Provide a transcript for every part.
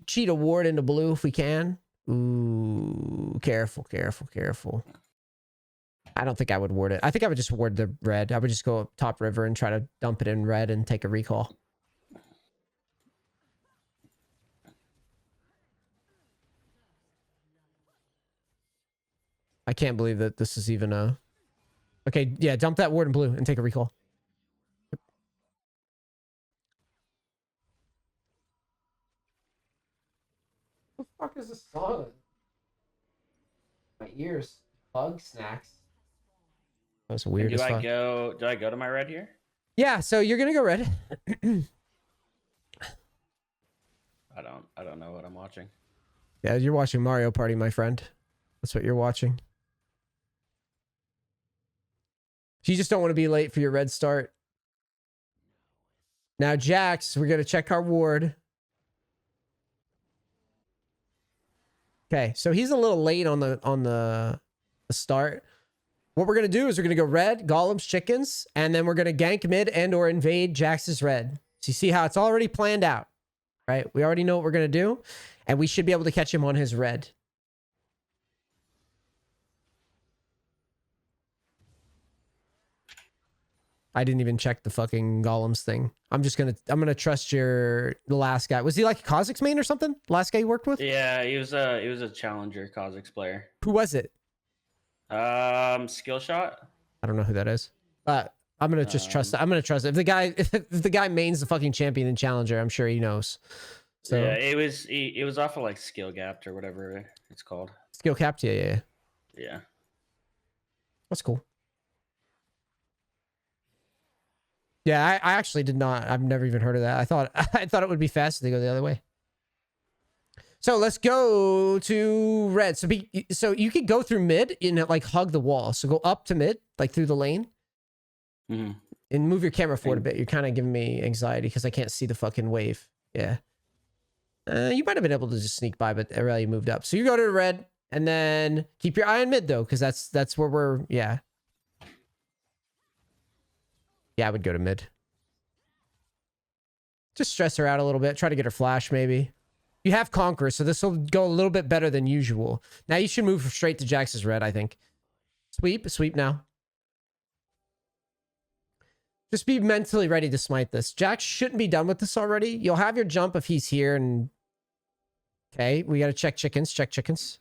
cheat a ward into blue if we can. Ooh, careful, careful, careful. I don't think I would ward it. I think I would just ward the red. I would just go up top river and try to dump it in red and take a recall. I can't believe that this is even a... Okay, yeah, dump that ward in blue and take a recall. What the fuck is this song? My ears. Bug snacks. That's weird as fuck. Do I go to my red here? Yeah, so you're gonna go red. I don't know what I'm watching. Yeah, you're watching Mario Party, my friend. That's what you're watching. You just don't want to be late for your red start. Now, Jax, we're gonna check our ward. Okay, so he's a little late on the start. What we're gonna do is we're gonna go red, golems, chickens, and then we're gonna gank mid and or invade Jax's red. So you see how it's already planned out, right? We already know what we're gonna do, and we should be able to catch him on his red. I didn't even check the fucking golems thing. I'm gonna trust the last guy. Was he like a Kha'Zix main or something? The last guy you worked with? Yeah, he was a challenger Kha'Zix player. Who was it? Skill shot. I don't know who that is, but I'm gonna just trust it. I'm gonna trust it. If the guy mains the fucking champion and challenger, I'm sure he knows. So yeah, it was off of like skill gapped or whatever it's called. Skill capped, yeah. Yeah. That's cool. Yeah, I actually did not. I've never even heard of that. I thought it would be fast to go the other way. So let's go to red. So you could go through mid and like hug the wall. So go up to mid, like through the lane, and move your camera forward a bit. You're kind of giving me anxiety because I can't see the fucking wave. Yeah. You might have been able to just sneak by, but Aurelia moved up. So you go to red and then keep your eye on mid though, because that's where we're. Yeah. Yeah, I would go to mid. Just stress her out a little bit. Try to get her flash, maybe. You have Conqueror, so this will go a little bit better than usual. Now you should move straight to Jax's red, I think. Sweep now. Just be mentally ready to smite this. Jax shouldn't be done with this already. You'll have your jump if he's here and... Okay, we gotta check chickens. Check chickens.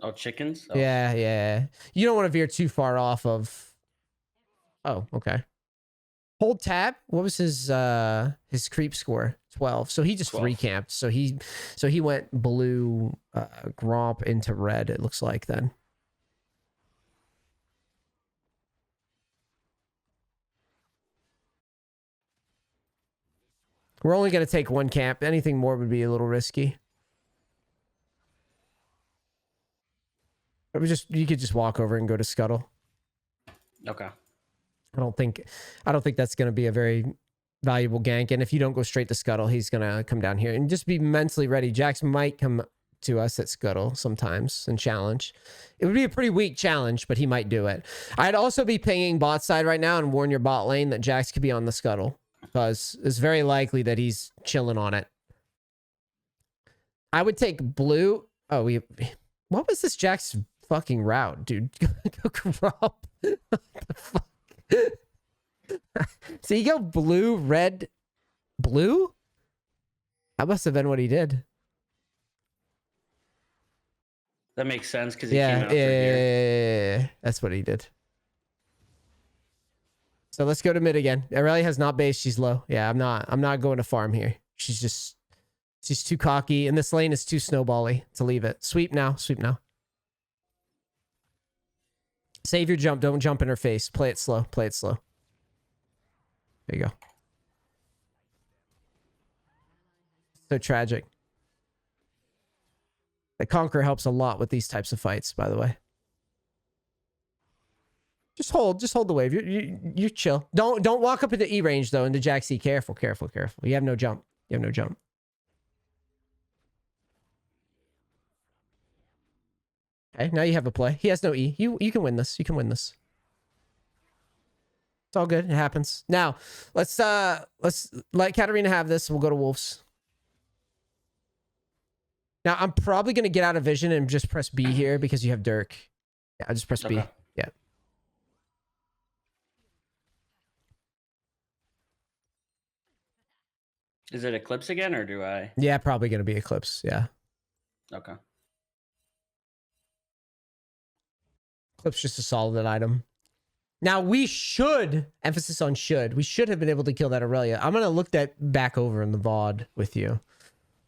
Oh, chickens? Oh. Yeah. You don't want to veer too far off of... Oh, okay. Hold tab. What was his creep score? 12. So he just 12. 3-camped. So he went blue Gromp into red, it looks like then. We're only going to take 1 camp. Anything more would be a little risky. You could just walk over and go to Scuttle. Okay. I don't think that's going to be a very valuable gank. And if you don't go straight to Scuttle, he's going to come down here. And just be mentally ready. Jax might come to us at Scuttle sometimes and challenge. It would be a pretty weak challenge, but he might do it. I'd also be pinging bot side right now and warn your bot lane that Jax could be on the Scuttle, because it's very likely that he's chilling on it. I would take blue. Oh, what was this Jax fucking route, dude? Go Gromp. What the fuck? So you go blue, red, blue? That must have been what he did. That makes sense because he came out through here. Yeah. That's what he did. So let's go to mid again. Aurelia has not base. She's low. Yeah, I'm not going to farm here. She's too cocky, and this lane is too snowbally to leave it. Sweep now. Save your jump. Don't jump in her face. Play it slow. There you go. So tragic. The Conqueror helps a lot with these types of fights, by the way. Just hold the wave. You chill. Don't walk up into E range though, into Jax E. Careful. You have no jump. Okay, now you have a play. He has no E. You can win this. It's all good. It happens. Now, let's let Katarina have this. We'll go to Wolves. Now, I'm probably going to get out of vision and just press B here because you have Dirk. Yeah, I'll just press B. Yeah. Is it Eclipse again, or do I? Yeah, probably going to be Eclipse. Yeah. Okay. Eclipse just a solid item. Now, we should, emphasis on should, we should have been able to kill that Aurelia. I'm going to look that back over in the VOD with you.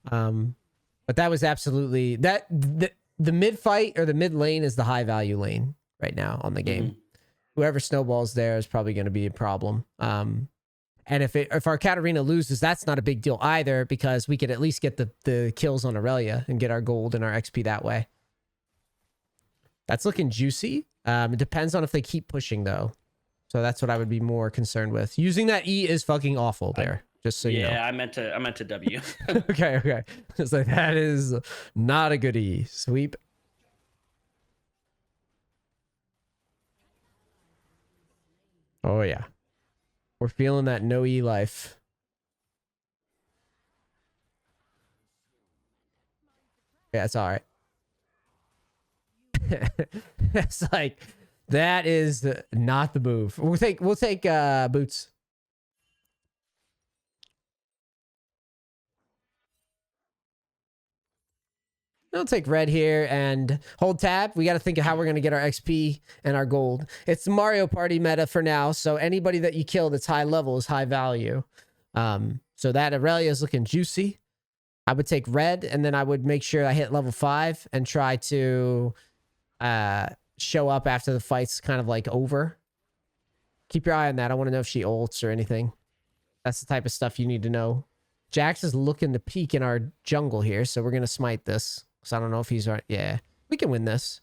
But that was absolutely, the mid fight or the mid lane is the high value lane right now on the game. Mm-hmm. Whoever snowballs there is probably going to be a problem. And if our Katarina loses, that's not a big deal either, because we could at least get the kills on Aurelia and get our gold and our XP that way. That's looking juicy. It depends on if they keep pushing, though. So that's what I would be more concerned with. Using that E is fucking awful there. Just so you know. Yeah, I meant to W. Okay. It's like, that is not a good E. Sweep. Oh, yeah. We're feeling that no E life. Yeah, it's all right. It's like, that is not the move. We'll take boots. I'll take red here and hold tab. We got to think of how we're going to get our XP and our gold. It's Mario Party meta for now, so anybody that you kill that's high level is high value. So that Aurelia is looking juicy. I would take red, and then I would make sure I hit level 5 and try to show up after the fight's kind of like over. Keep your eye on that. I want to know if she ults or anything. That's the type of stuff you need to know. Jax is looking to peek in our jungle here, so we're going to smite this. So I don't know if he's right. Yeah, we can win this.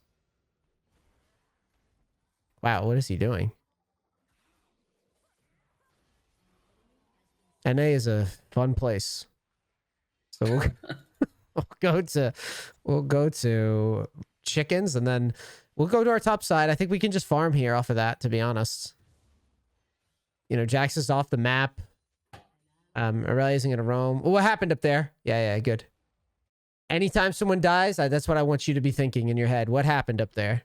Wow, what is he doing? NA is a fun place. So we'll go to chickens, and then we'll go to our top side. I think we can just farm here off of that, to be honest. You know, Jax is off the map. Aurelia isn't gonna roam. What happened up there? Yeah, good. Anytime someone dies, that's what I want you to be thinking in your head. What happened up there?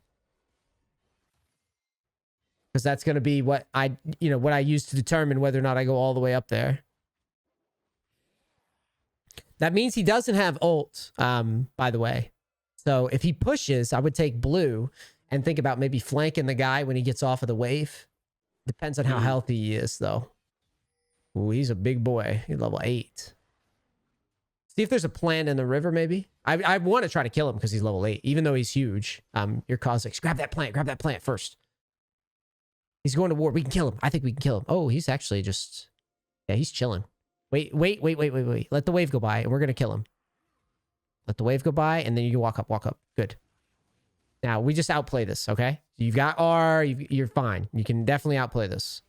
Because that's gonna be what I use to determine whether or not I go all the way up there. That means he doesn't have ult, by the way. So if he pushes, I would take blue and think about maybe flanking the guy when he gets off of the wave. Depends on how healthy he is, though. Ooh, he's a big boy. He's level 8. See if there's a plant in the river, maybe. I want to try to kill him because he's level 8, even though he's huge. Your Kazakhs, grab that plant first. He's going to war. We can kill him. I think we can kill him. Oh, he's actually just... Yeah, he's chilling. Wait. Let the wave go by, and we're going to kill him. Let the wave go by, and then you can walk up. Good. Now, we just outplay this, okay? You've got R. You're fine. You can definitely outplay this.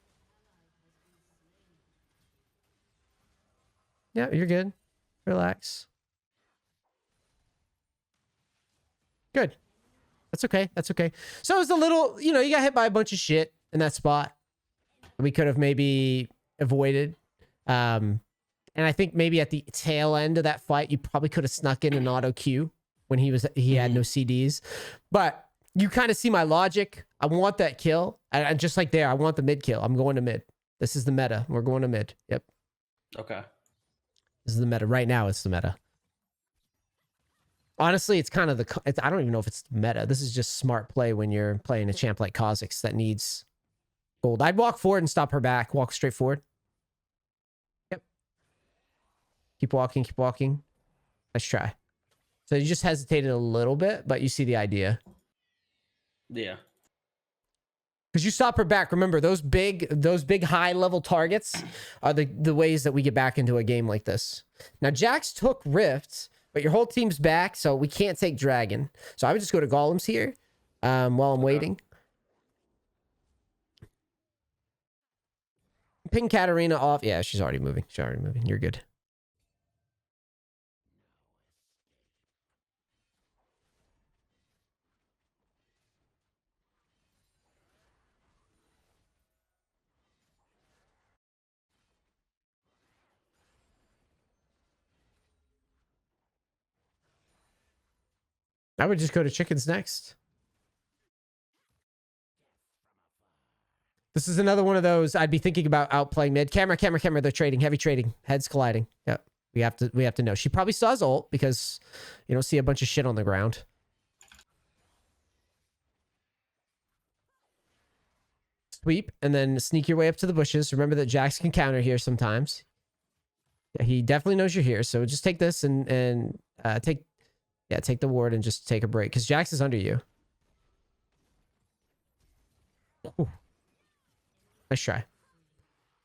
Yeah, you're good. Relax. Good. That's okay. So it's a little, you got hit by a bunch of shit in that spot. We could have maybe avoided. And I think maybe at the tail end of that fight, you probably could have snuck in an auto Q when he had no CDs. But you kind of see my logic. I want that kill. And just like there, I want the mid kill. I'm going to mid. This is the meta. We're going to mid. Yep. Okay. This is the meta. Right now, it's the meta. Honestly, it's kind of I don't even know if it's meta. This is just smart play when you're playing a champ like Kazakhs that needs gold. I'd walk forward and stop her back. Walk straight forward. Yep. Keep walking. Let's try. So you just hesitated a little bit, but you see the idea. Yeah. Because you stop her back. Remember, those big high level targets are the ways that we get back into a game like this. Now, Jax took Rifts, but your whole team's back, so we can't take Dragon. So I would just go to Golems here while I'm waiting. Ping Katarina off. Yeah, she's already moving. You're good. I would just go to chickens next. This is another one of those I'd be thinking about outplaying mid. Camera. They're trading. Heavy trading. Heads colliding. Yep. We have to know. She probably saw his ult because you don't see a bunch of shit on the ground. Sweep and then sneak your way up to the bushes. Remember that Jax can counter here sometimes. Yeah, he definitely knows you're here. So just take this and take the ward and just take a break because Jax is under you. Ooh. Nice try.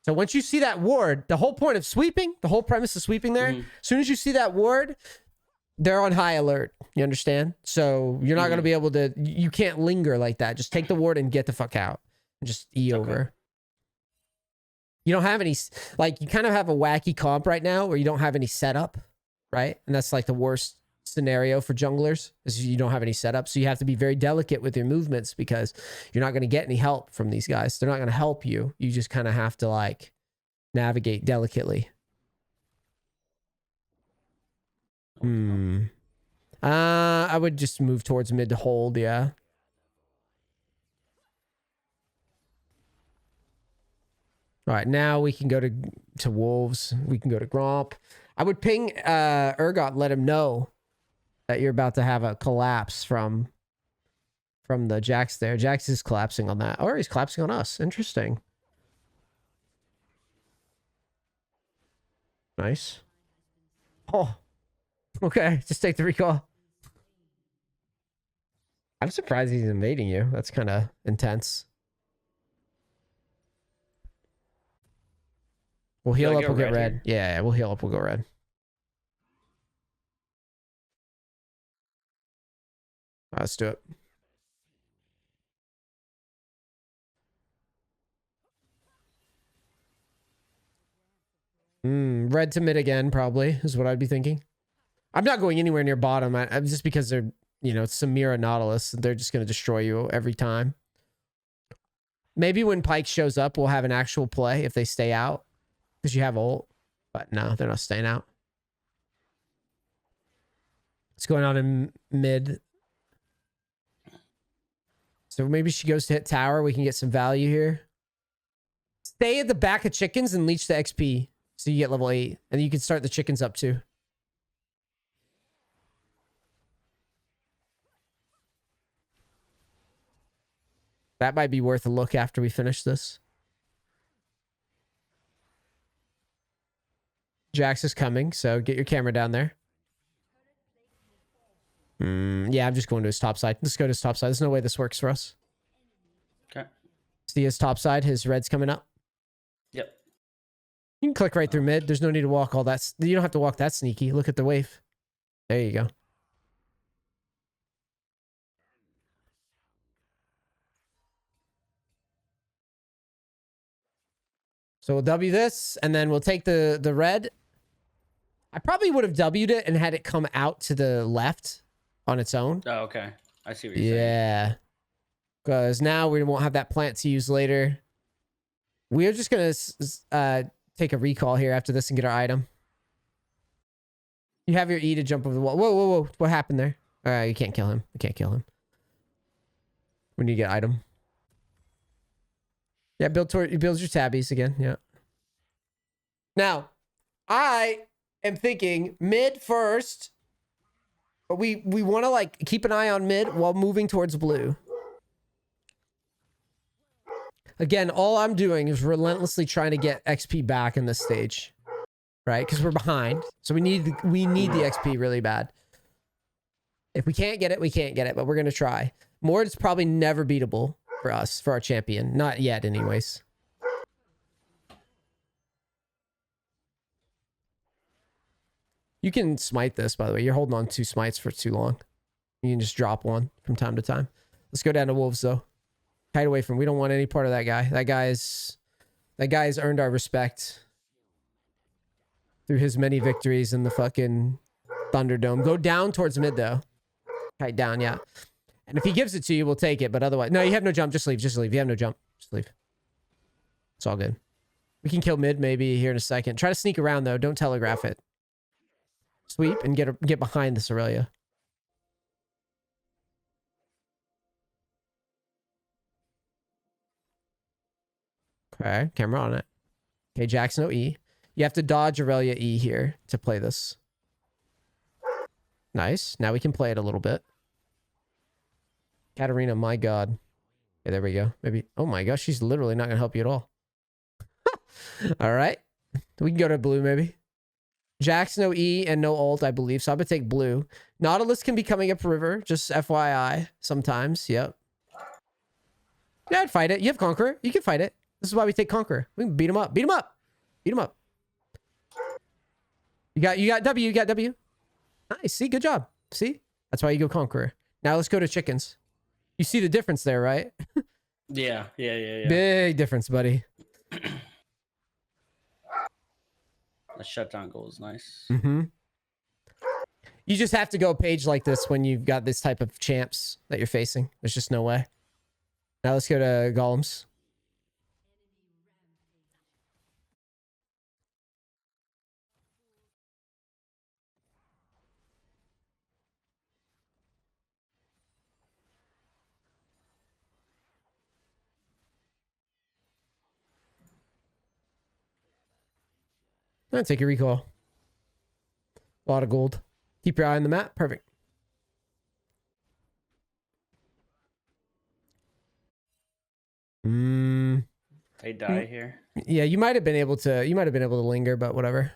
So once you see that ward, the whole point of sweeping, the whole premise of sweeping there, as soon as you see that ward, they're on high alert. You understand? So you're not going to be able to, you can't linger like that. Just take the ward and get the fuck out. And just E over. You don't have any, like, you kind of have a wacky comp right now where you don't have any setup, right? And that's like the worst scenario for junglers is you don't have any setup. So you have to be very delicate with your movements because you're not going to get any help from these guys. They're not going to help you. You just kind of have to like navigate delicately. I would just move towards mid to hold. Yeah. All right, now we can go to Wolves. We can go to Gromp. I would ping Urgot, let him know that you're about to have a collapse from the Jax there. Jax is collapsing on that. Or he's collapsing on us. Interesting. Nice. Oh. Okay, just take the recall. I'm surprised he's invading you. That's kind of intense. We'll heal up, we'll get red. Yeah, we'll heal up, we'll go red. Let's do it. Red to mid again, probably, is what I'd be thinking. I'm not going anywhere near bottom. I'm just because they're, you know, it's Samira Nautilus. They're just going to destroy you every time. Maybe when Pyke shows up, we'll have an actual play if they stay out. Because you have ult. But no, they're not staying out. What's going on in mid? So maybe she goes to hit tower. We can get some value here. Stay at the back of chickens and leech the XP. So you get level 8. And you can start the chickens up too. That might be worth a look after we finish this. Jax is coming, so get your camera down there. Yeah, I'm just going to his top side. Let's go to his top side. There's no way this works for us. Okay. See his top side? His red's coming up. Yep. You can click right through mid. There's no need to walk all that. You don't have to walk that sneaky. Look at the wave. There you go. So we'll W this, and then we'll take the red. I probably would have W'd it and had it come out to the left on its own. Oh, okay. I see what you're saying. Yeah. Because now we won't have that plant to use later. We're just going to take a recall here after this and get our item. You have your E to jump over the wall. Whoa, whoa, whoa. What happened there? You can't kill him. You can't kill him. We need to get item. Yeah, build your tabbies again. Yeah. Now, I am thinking mid first. But we want to like keep an eye on mid while moving towards blue. Again, all I'm doing is relentlessly trying to get XP back in this stage. Right? Because we're behind. So we need the XP really bad. If we can't get it, we can't get it. But we're going to try. Mord's probably never beatable for us, for our champion. Not yet, anyways. You can smite this, by the way. You're holding on 2 smites for too long. You can just drop one from time to time. Let's go down to Wolves, though. Kite away from him. We don't want any part of that guy. That guy has earned our respect through his many victories in the fucking Thunderdome. Go down towards mid, though. Kite down, yeah. And if he gives it to you, we'll take it. But otherwise... No, you have no jump. Just leave. Just leave. You have no jump. Just leave. It's all good. We can kill mid maybe here in a second. Try to sneak around, though. Don't telegraph it. Sweep and get behind this Aurelia. Okay, camera on it. Okay, Jack's no E. You have to dodge Aurelia E here to play this. Nice. Now we can play it a little bit. Katarina, my god. Okay, there we go. Maybe. Oh my gosh, she's literally not going to help you at all. All right. We can go to blue, maybe. Jack's no E and no ult, I believe. So I'm going to take blue. Nautilus can be coming up river. Just FYI. Sometimes. Yep. Yeah, I'd fight it. You have Conqueror. You can fight it. This is why we take Conqueror. We can beat him up. Beat him up. Beat him up. You got W. You got W. Nice. See, good job. See? That's why you go Conqueror. Now let's go to chickens. You see the difference there, right? Yeah. Big difference, buddy. The shutdown goal is nice. Mm-hmm. You just have to go page like this when you've got this type of champs that you're facing. There's just no way. Now let's go to golems. I'll take a recall. A lot of gold. Keep your eye on the map. Perfect. They die here. Yeah, you might have been able to. You might have been able to linger, but whatever.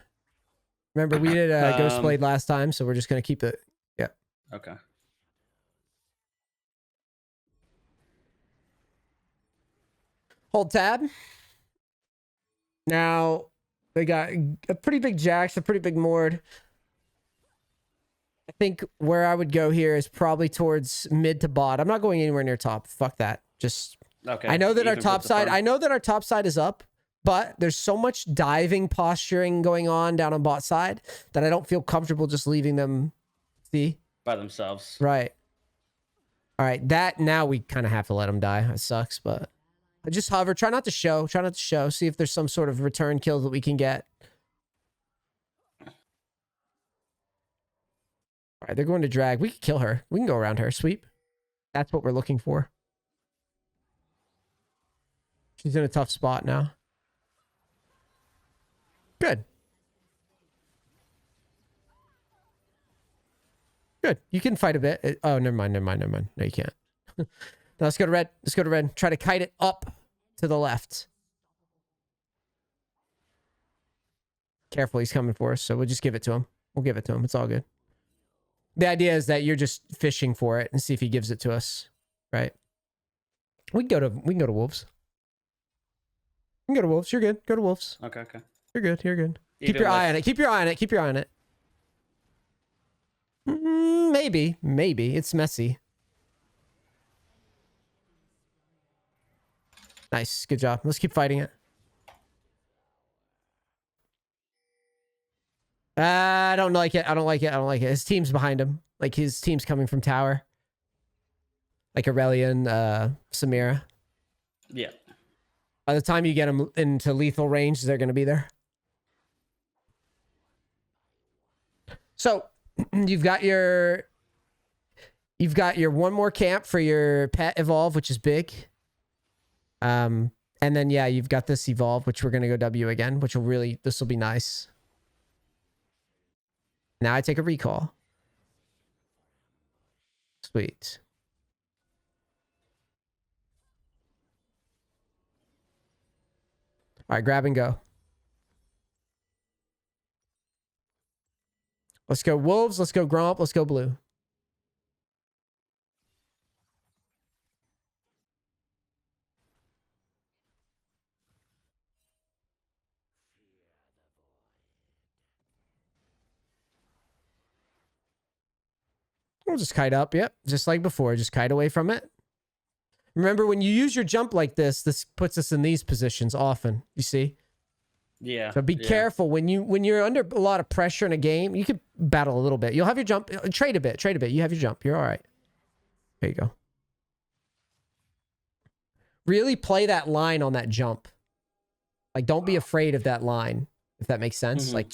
Remember, we did Ghostblade last time, so we're just gonna keep it. Yeah. Okay. Hold tab. Now they got a pretty big Jax, a pretty big Mord. I think where I would go here is probably towards mid to bot. I'm not going anywhere near top. Fuck that. Just okay. I know that our top side. I know that our top side is up, but there's so much diving posturing going on down on bot side that I don't feel comfortable just leaving them. See, by themselves. Right. All right. That now we kind of have to let them die. It sucks, but just hover. Try not to show. Try not to show. See if there's some sort of return kill that we can get. All right, they're going to drag. We can kill her. We can go around her. Sweep. That's what we're looking for. She's in a tough spot now. Good. Good. You can fight a bit. Oh, never mind. Never mind. Never mind. No, you can't. Now let's go to red. Let's go to red. Try to kite it up to the left. Careful. He's coming for us. So we'll just give it to him. We'll give it to him. It's all good. The idea is that you're just fishing for it and see if he gives it to us, right? We can go to wolves. We can go to wolves. You're good. Go to wolves. Okay. You're good. You're good. Keep your eye on it. Keep your eye on it. Keep your eye on it. Maybe. It's messy. Nice. Good job. Let's keep fighting it. I don't like it. I don't like it. His team's behind him. Like his team's coming from tower. Like Aurelian, Samira. Yeah. By the time you get them into lethal range, they're going to be there. So you've got your one more camp for your pet evolve, which is big. And then, yeah, you've got this evolve, which we're going to go W again, which this will be nice. Now I take a recall. Sweet. All right, grab and go. Let's go wolves. Let's go Gromp. Let's go blue. We'll just kite up. Yep. Just like before. Just kite away from it. Remember, when you use your jump like this puts us in these positions often. You see? Yeah. So be careful when you're under a lot of pressure in a game. You can battle a little bit. You'll have your jump. Trade a bit. You have your jump. You're all right. There you go. Really play that line on that jump. Like, don't be afraid of that line, if that makes sense. Mm-hmm. Like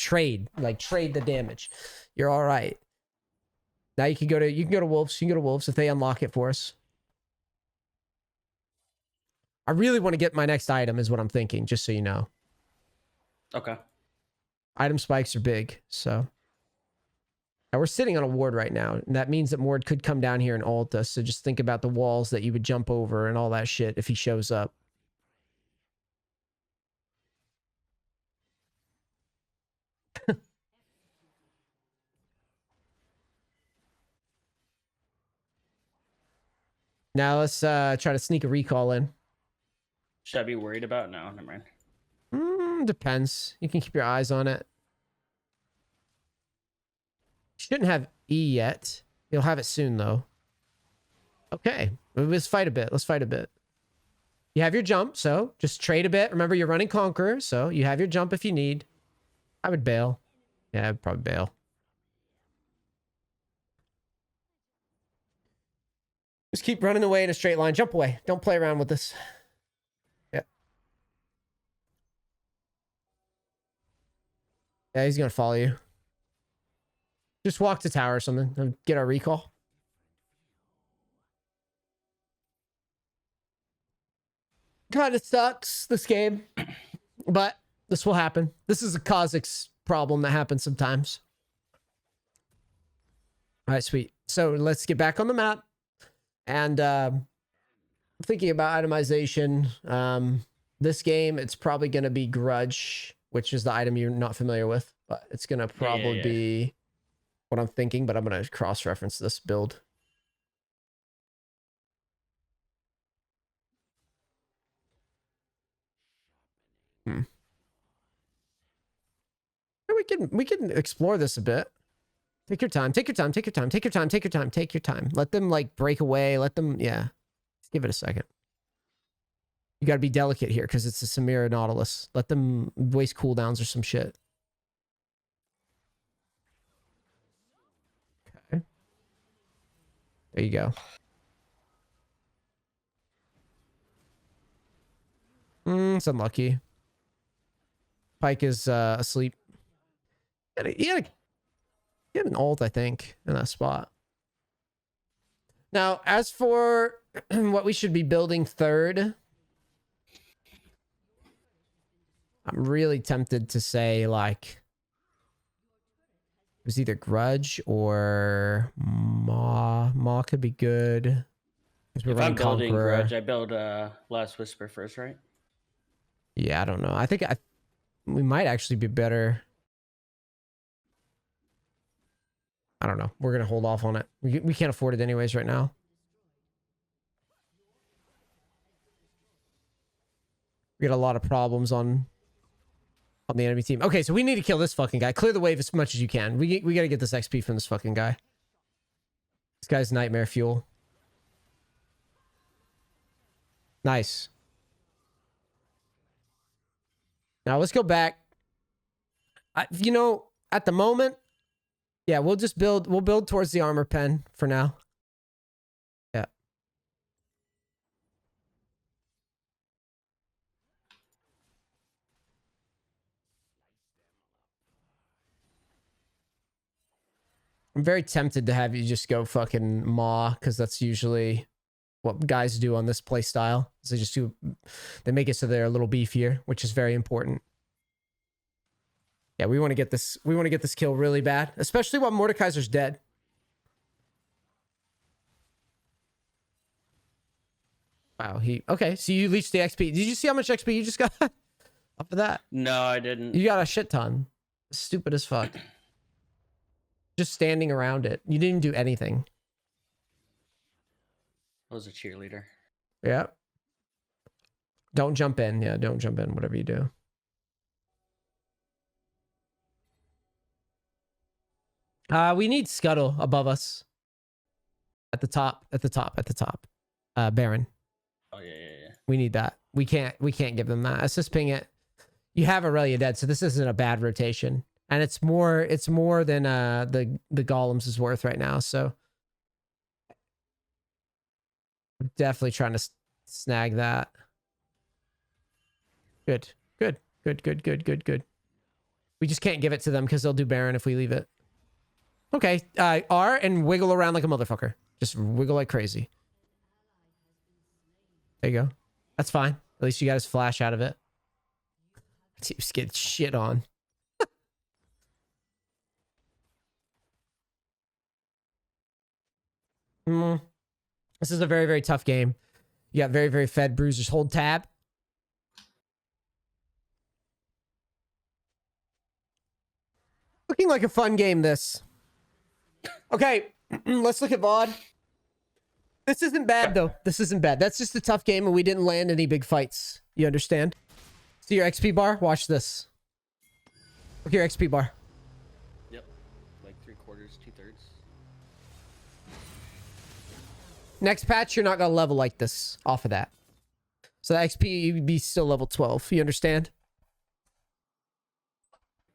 trade the damage. You're all right. Now you can go to wolves. You can go to wolves if they unlock it for us. I really want to get my next item is what I'm thinking, just so you know. Okay. Item spikes are big, so. Now we're sitting on a ward right now, and that means that Mord could come down here and ult us, so just think about the walls that you would jump over and all that shit if he shows up. Now let's try to sneak a recall in. Should I be worried about? No, never mind. Depends. You can keep your eyes on it. Shouldn't have E yet. You'll have it soon, though. Okay. Let's fight a bit. Let's fight a bit. You have your jump, so just trade a bit. Remember, you're running Conqueror, so you have your jump if you need. I would bail. Yeah, I'd probably bail. Just keep running away in a straight line. Jump away. Don't play around with this. Yeah. Yeah, he's going to follow you. Just walk to tower or something and get our recall. Kind of sucks, this game. But this will happen. This is a Kha'Zix problem that happens sometimes. All right, sweet. So let's get back on the map. And thinking about itemization. This game, it's probably going to be Grudge, which is the item you're not familiar with. But it's going to probably be what I'm thinking. But I'm going to cross-reference this build. We can explore this a bit. Take your time. Take your time. Take your time. Take your time. Take your time. Take your time. Let them like break away. Let them. Yeah. Just give it a second. You got to be delicate here because it's a Samira Nautilus. Let them waste cooldowns or some shit. Okay. There you go. It's unlucky. Pike is asleep. He had an ult, I think, in that spot. Now, as for what we should be building third, I'm really tempted to say, like, it was either Grudge or Maw. Maw could be good. If I'm building Grudge, I build Last Whisper first, right? Yeah, I don't know. I think we might actually be better. I don't know. We're going to hold off on it. We can't afford it anyways right now. We got a lot of problems on the enemy team. Okay, so we need to kill this fucking guy. Clear the wave as much as you can. We got to get this XP from this fucking guy. This guy's nightmare fuel. Nice. Now let's go back. You know, at the moment, yeah, we'll build towards the armor pen for now. Yeah. I'm very tempted to have you just go fucking Maw, because that's usually what guys do on this play style. So they make it so they're a little beefier, which is very important. Yeah, we want to get this kill really bad, especially while Mordekaiser's dead. Wow, okay, so you leached the XP. Did you see how much XP you just got off of that? No, I didn't. You got a shit ton. Stupid as fuck. Just standing around it. You didn't do anything. I was a cheerleader. Yeah. Don't jump in. Yeah, don't jump in, whatever you do. We need Scuttle above us. At the top. Baron. Oh yeah. We need that. We can't give them that. Let's just ping it. You have Aurelia dead, so this isn't a bad rotation. And it's more than the golems is worth right now, so I'm definitely trying to snag that. Good. We just can't give it to them because they'll do Baron if we leave it. Okay, R and wiggle around like a motherfucker. Just wiggle like crazy. There you go. That's fine. At least you got his flash out of it. He's getting shit on. This is a very, very tough game. You got very, very fed bruisers. Hold tab. Looking like a fun game, this. Okay, let's look at VOD. This isn't bad, though. This isn't bad. That's just a tough game, and we didn't land any big fights. You understand? See your XP bar? Watch this. Look at your XP bar. Yep. Like 3/4, 2/3. Next patch, you're not going to level like this off of that. So the XP, you'd be still level 12. You understand?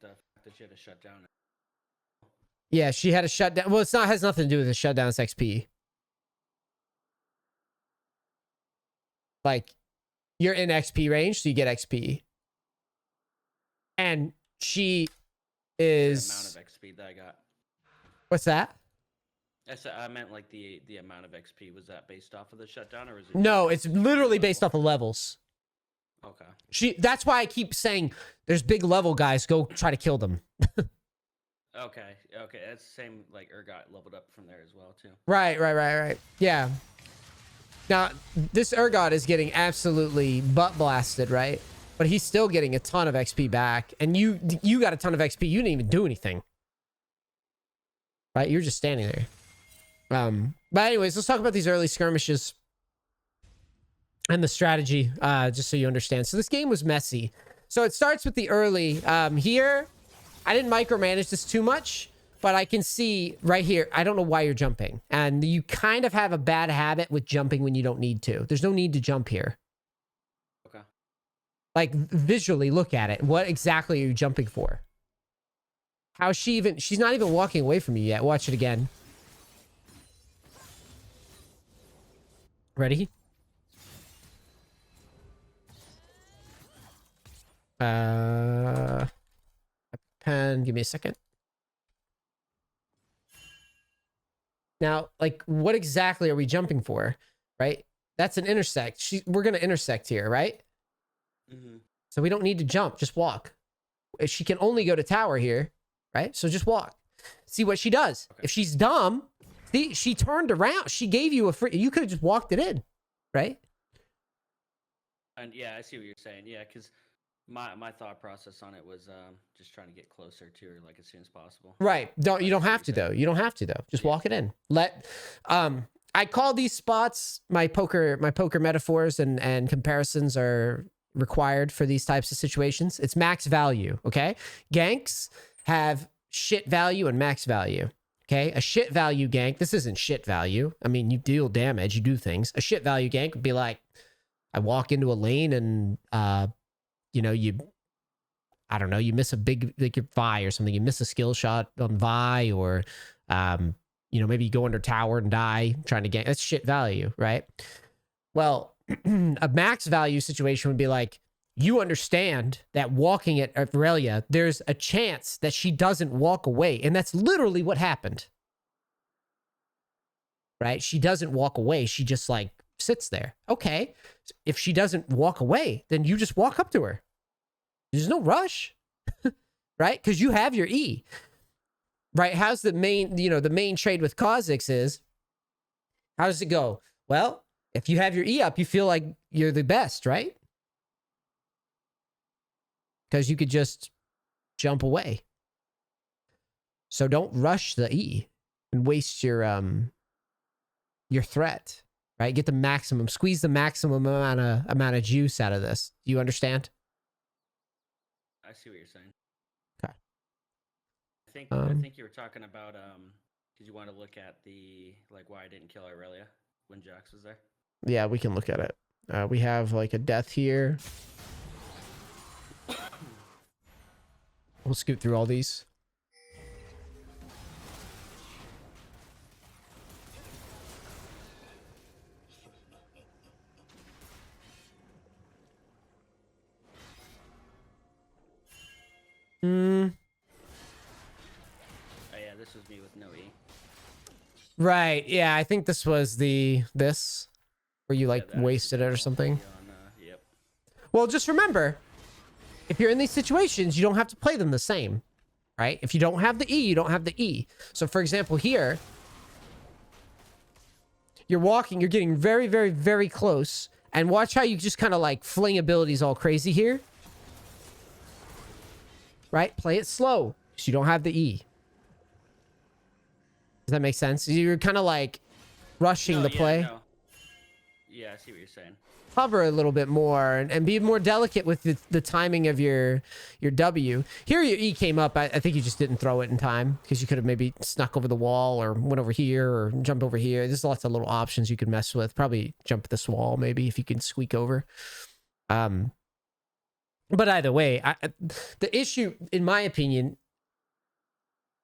The fact that she had to shut down. Yeah, she had a shutdown. Well, has nothing to do with the shutdown. It's XP. Like, you're in XP range, so you get XP. And she is... The amount of XP that I got. What's that? I meant like the amount of XP. Was that based off of the shutdown, or is it... No, it's literally based off of levels. Okay. That's why I keep saying there's big level guys. Go try to kill them. Okay. That's the same, like, Urgot leveled up from there as well, too. Right. Yeah. Now, this Urgot is getting absolutely butt blasted, right? But he's still getting a ton of XP back. And you got a ton of XP. You didn't even do anything. Right? You're just standing there. But anyways, let's talk about these early skirmishes. And the strategy, just so you understand. So this game was messy. So it starts with the early. Here, I didn't micromanage this too much. But I can see right here, I don't know why you're jumping. And you kind of have a bad habit with jumping when you don't need to. There's no need to jump here. Okay. Like, visually look at it. What exactly are you jumping for? How's she even... She's not even walking away from you yet. Watch it again. Ready? Pen, give me a second. Now, like, what exactly are we jumping for? Right? That's an intersect. We're going to intersect here, right? Mm-hmm. So we don't need to jump. Just walk. She can only go to tower here, right? So just walk. See what she does. Okay. If she's dumb, see, she turned around. She gave you a free... You could have just walked it in, right? And yeah, I see what you're saying. Yeah, because my thought process on it was just trying to get closer to her, like, as soon as possible. Right. You don't have to though. You don't have to though. Just walk it in. I call these spots my poker metaphors, and comparisons are required for these types of situations. It's max value. Okay. Ganks have shit value and max value. Okay. A shit value gank. This isn't shit value. I mean, you deal damage, you do things. A shit value gank would be like, I walk into a lane and, you know, I don't know, you miss a big, like your Vi or something. You miss a skill shot on Vi, or, you know, maybe you go under tower and die trying to gank. That's shit value, right? Well, a max value situation would be like, you understand that walking at Aurelia, there's a chance that she doesn't walk away. And that's literally what happened. Right? She doesn't walk away. She just, like, sits there. Okay. If she doesn't walk away, then you just walk up to her. There's no rush. Right? Because you have your E. Right? How's the main, you know, the main trade with Kha'Zix is, how does it go? Well, if you have your E up, you feel like you're the best, right? Because you could just jump away. So don't rush the E and waste your threat, right? Get the maximum, squeeze the maximum amount of juice out of this. Do you understand? I see what you're saying. Okay. I think you were talking about did you want to look at the, like, why I didn't kill Aurelia when Jax was there? Yeah, we can look at it. We have, like, a death here. We'll scoot through all these. Oh yeah, this was me with no E. Right. Yeah, I think this was this where you, like, wasted it or something. Well, just remember, if you're in these situations, you don't have to play them the same, right? If you don't have the E, you don't have the E. So for example, here, you're walking, you're getting very, very, very close. And watch how you just kind of like fling abilities all crazy here. Right? Play it slow, so you don't have the E. Does that make sense? You're kind of like rushing the play. No. Yeah, I see what you're saying. Hover a little bit more and be more delicate with the timing of your W. Here your E came up. I think you just didn't throw it in time because you could have maybe snuck over the wall or went over here or jumped over here. There's lots of little options you could mess with. Probably jump this wall maybe if you can squeak over. But either way, the issue, in my opinion,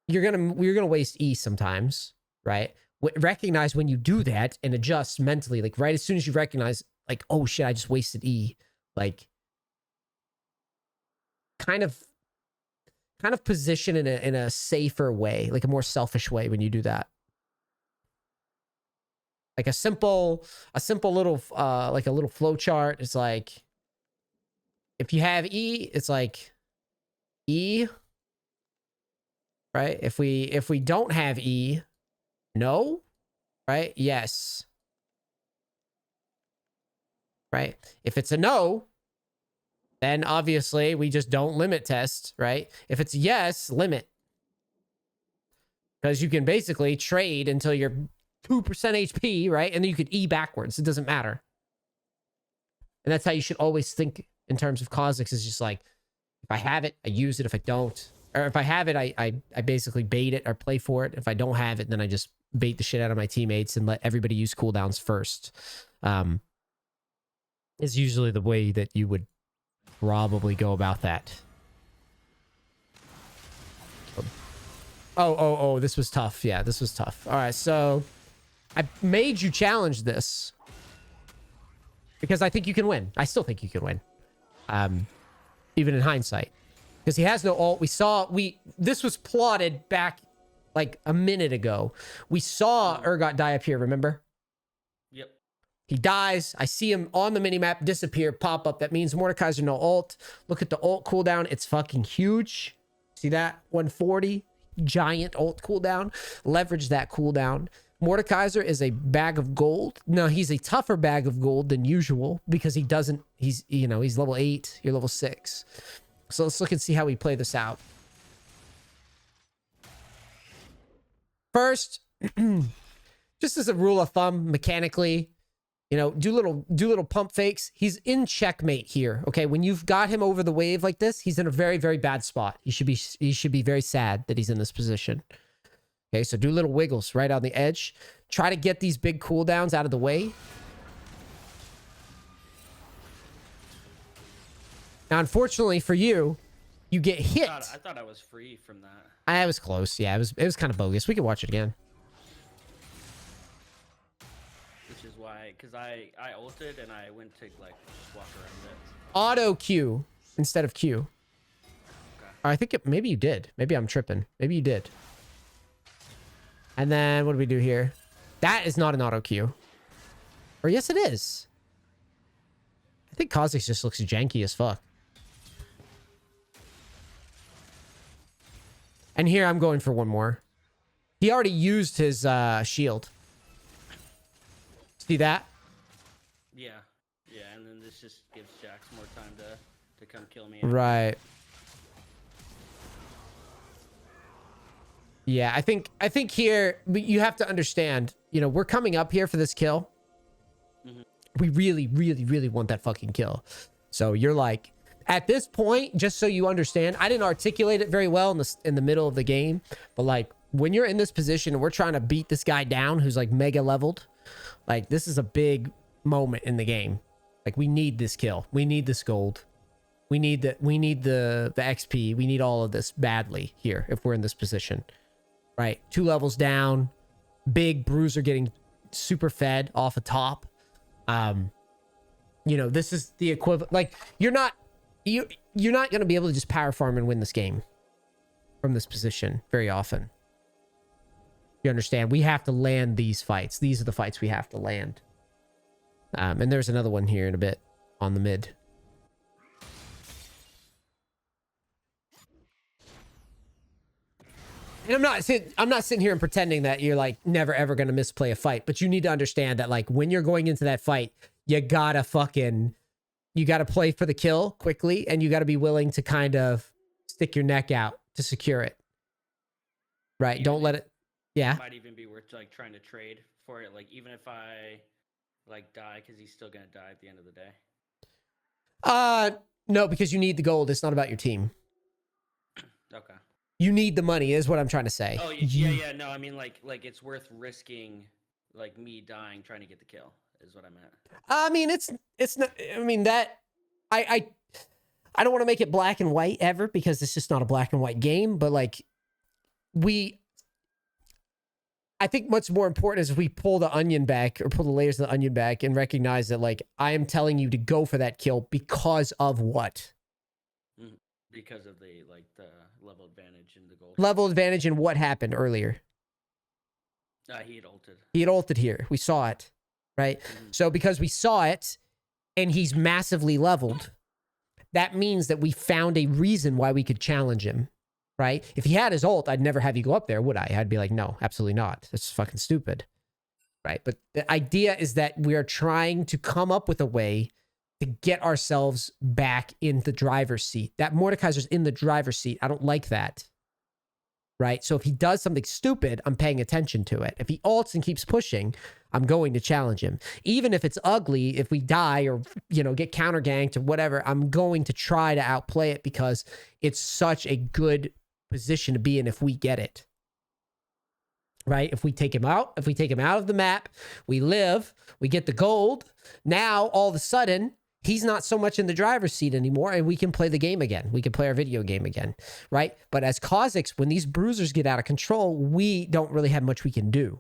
you're gonna waste E sometimes, right? Recognize when you do that and adjust mentally. Like right as soon as you recognize, like, oh shit, I just wasted E. Like, kind of position in a safer way, like a more selfish way when you do that. Like a simple little like a little flow chart. It's like if you have E, it's like E. Right? If we don't have E, no, right? Yes. Right? If it's a no, then obviously we just don't limit test, right? If it's yes, limit. Because you can basically trade until you're 2% HP, right? And then you could E backwards. It doesn't matter. And that's how you should always think in terms of Kha'Zix, is just like, if I have it, I use it. If I don't, or if I have it, I basically bait it or play for it. If I don't have it, then I just bait the shit out of my teammates and let everybody use cooldowns first. Is usually the way that you would probably go about that. Oh, this was tough. Yeah, this was tough. All right, so I made you challenge this because I think you can win. I still think you can win. Even in hindsight. Because he has no ult. This was plotted back like a minute ago. We saw Urgot die up here, remember? Yep. He dies. I see him on the minimap disappear, pop up. That means Mordekaiser no ult. Look at the ult cooldown. It's fucking huge. See that? 140. Giant ult cooldown. Leverage that cooldown. Mordekaiser is a bag of gold. No, he's a tougher bag of gold than usual because he's level 8. You're level 6. So let's look and see how we play this out. First, just as a rule of thumb, mechanically, do little pump fakes. He's in checkmate here. Okay, when you've got him over the wave like this, he's in a very, very bad spot. He should be very sad that he's in this position. Okay, so do little wiggles right on the edge. Try to get these big cooldowns out of the way. Now, unfortunately for you, you get hit. I thought I was free from that. I was close. Yeah, it was kind of bogus. We could watch it again. Which is why, because I ulted and I went to like just walk around it. Auto Q instead of Q. Okay. I think maybe you did. Maybe I'm tripping. Maybe you did. And then what do we do here? That is not an auto Q. Or yes, it is. I think Kha'Zix just looks janky as fuck. And here I'm going for one more. He already used his shield. See that? Yeah. Yeah, and then this just gives Jax more time to come kill me. Right. Yeah, I think here you have to understand, we're coming up here for this kill. Mm-hmm. We really, really, really want that fucking kill. So you're like, at this point, just so you understand, I didn't articulate it very well in the middle of the game, but like when you're in this position and we're trying to beat this guy down who's like mega leveled, like this is a big moment in the game. Like we need this kill. We need this gold. We need the XP. We need all of this badly here if we're in this position. Right? 2 levels down, big bruiser getting super fed off a top. This is the equivalent. Like you're not going to be able to just power farm and win this game from this position very often. You understand? We have to land these fights. These are the fights we have to land. And there's another one here in a bit on the mid. And I'm not sitting here and pretending that you're like never ever gonna misplay a fight, but you need to understand that like when you're going into that fight, you gotta play for the kill quickly, and you gotta be willing to kind of stick your neck out to secure it. Right? Even Don't let it. Yeah. It might even be worth like trying to trade for it. Like even if I like die, because he's still gonna die at the end of the day. No, because you need the gold. It's not about your team. Okay. You need the money, is what I'm trying to say. Oh yeah. No, I mean like it's worth risking like me dying trying to get the kill is what I meant. I mean, it's not. I mean that I don't want to make it black and white ever because it's just not a black and white game. But like I think what's more important is if we pull the onion back or pull the layers of the onion back and recognize that like I am telling you to go for that kill because of what? Because of the level advantage in the gold. Level advantage in what happened earlier. He had ulted. He had ulted here. We saw it, right? So because we saw it and he's massively leveled, that means that we found a reason why we could challenge him, right? If he had his ult, I'd never have you go up there, would I? I'd be like, no, absolutely not. That's fucking stupid, right? But the idea is that we're trying to come up with a way to get ourselves back in the driver's seat. That Mordekaiser's in the driver's seat. I don't like that. Right? So if he does something stupid, I'm paying attention to it. If he ults and keeps pushing, I'm going to challenge him. Even if it's ugly, if we die or, get counter ganked or whatever, I'm going to try to outplay it because it's such a good position to be in if we get it. Right? If we take him out of the map, we live, we get the gold. Now, all of a sudden, he's not so much in the driver's seat anymore, and we can play the game again. We can play our video game again, right? But as Kha'Zix, when these bruisers get out of control, we don't really have much we can do,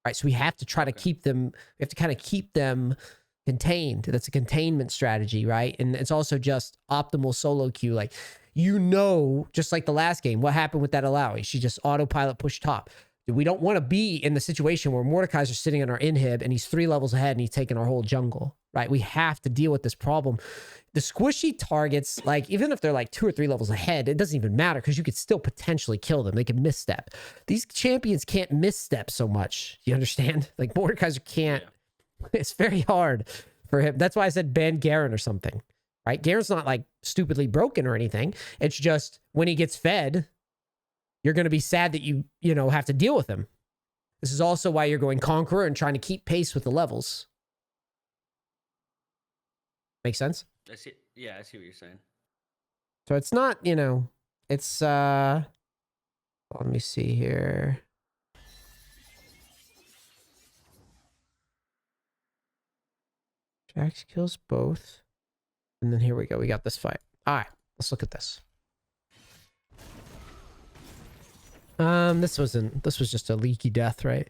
right? So we have to try to keep them, we have to kind of keep them contained. That's a containment strategy, right? And it's also just optimal solo queue. Like, just like the last game, what happened with that Alawi? She just autopilot pushed top. We don't want to be in the situation where Mordekaiser's sitting on our inhib and he's 3 levels ahead and he's taking our whole jungle, right? We have to deal with this problem. The squishy targets, like even if they're like 2 or 3 levels ahead, it doesn't even matter because you could still potentially kill them. They can misstep. These champions can't misstep so much. You understand? Like Mordekaiser can't. Yeah. It's very hard for him. That's why I said ban Garen or something, right? Garen's not like stupidly broken or anything. It's just when he gets fed, you're going to be sad that you have to deal with him. This is also why you're going Conqueror and trying to keep pace with the levels. Make sense? I see. Yeah, I see what you're saying. So it's not, it's, let me see here. Jax kills both. And then here we go. We got this fight. All right, let's look at this. This was just a leaky death, right?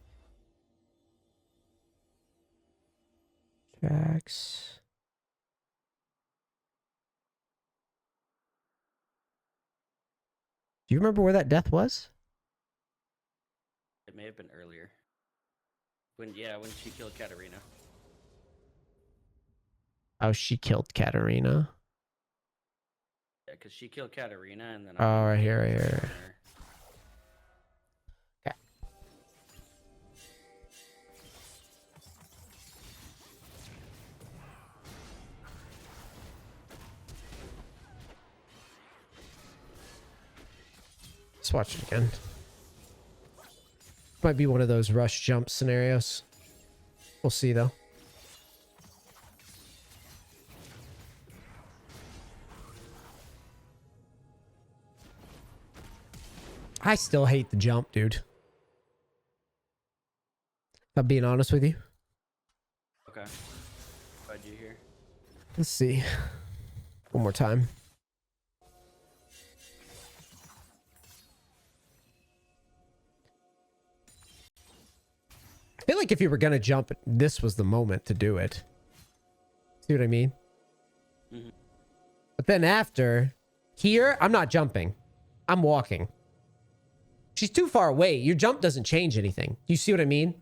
Jax. Do you remember where that death was? It may have been earlier. When she killed Katarina. Oh, she killed Katarina. Yeah, because she killed Katarina and then right here. Okay. Let's watch it again. Might be one of those rush jump scenarios. We'll see though. I still hate the jump, dude. If I'm being honest with you. Okay. Why'd you hear? Let's see. One more time. I feel like if you were going to jump, this was the moment to do it. See what I mean? Mm-hmm. But then after, here, I'm not jumping. I'm walking. She's too far away. Your jump doesn't change anything. You see what I mean?